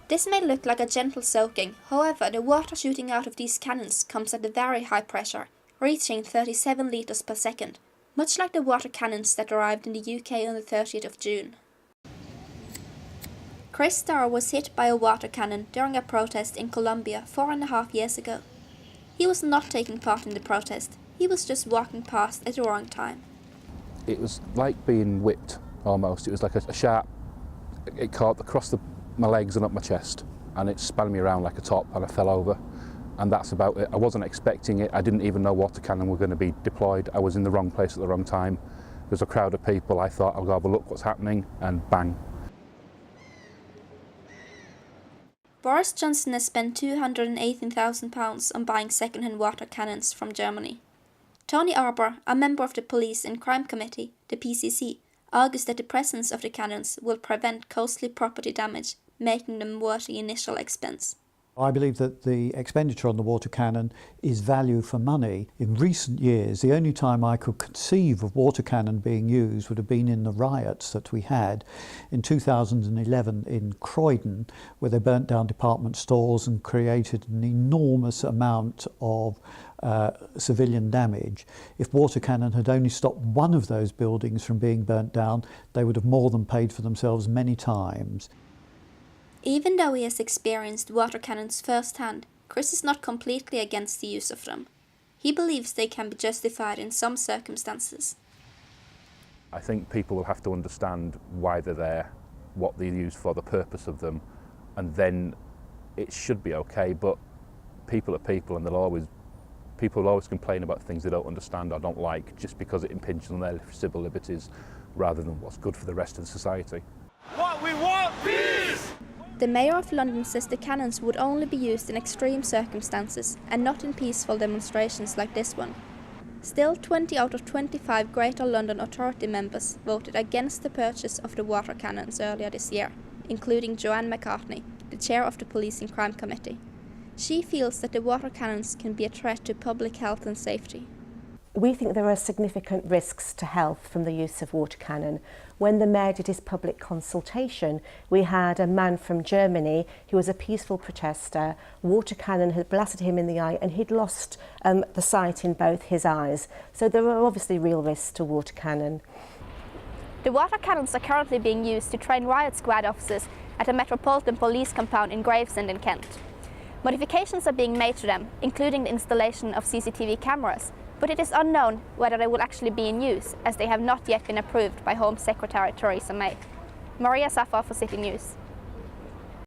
This may look like a gentle soaking, however the water shooting out of these cannons comes at a very high pressure, reaching 37 litres per second, much like the water cannons that arrived in the UK on the 30th of June. Chris Starr was hit by a water cannon during a protest in Colombia 4.5 years ago. He was not taking part in the protest, he was just walking past at the wrong time. It was like being whipped almost. It was like a sharp, it caught across my legs and up my chest, and it spun me around like a top, and I fell over. And that's about it. I wasn't expecting it. I didn't even know water cannon were going to be deployed. I was in the wrong place at the wrong time. There's a crowd of people. I thought, I'll go have a look what's happening, and bang. Boris Johnson has spent £218,000 on buying second-hand water cannons from Germany. Tony Arbour, a member of the Police and Crime Committee, the PCC, argues that the presence of the cannons will prevent costly property damage, making them worth the initial expense. I believe that the expenditure on the water cannon is value for money. In recent years, the only time I could conceive of water cannon being used would have been in the riots that we had in 2011 in Croydon, where they burnt down department stores and created an enormous amount of civilian damage. If water cannon had only stopped one of those buildings from being burnt down, they would have more than paid for themselves many times. Even though he has experienced water cannons firsthand, Chris is not completely against the use of them. He believes they can be justified in some circumstances. I think people will have to understand why they're there, what they're used for, the purpose of them, and then it should be okay. But people are people, and people will always complain about things they don't understand or don't like, just because it impinges on their civil liberties rather than what's good for the rest of society. What we want, peace! The Mayor of London says the cannons would only be used in extreme circumstances and not in peaceful demonstrations like this one. Still, 20 out of 25 Greater London Authority members voted against the purchase of the water cannons earlier this year, including Joanne McCartney, the chair of the Police and Crime Committee. She feels that the water cannons can be a threat to public health and safety. We think there are significant risks to health from the use of water cannon. When the Mayor did his public consultation, we had a man from Germany who was a peaceful protester. Water cannon had blasted him in the eye and he'd lost the sight in both his eyes. So there are obviously real risks to water cannon. The water cannons are currently being used to train riot squad officers at a Metropolitan Police compound in Gravesend in Kent. Modifications are being made to them, including the installation of CCTV cameras, but it is unknown whether they will actually be in use, as they have not yet been approved by Home Secretary Theresa May. Maria Safar for City News.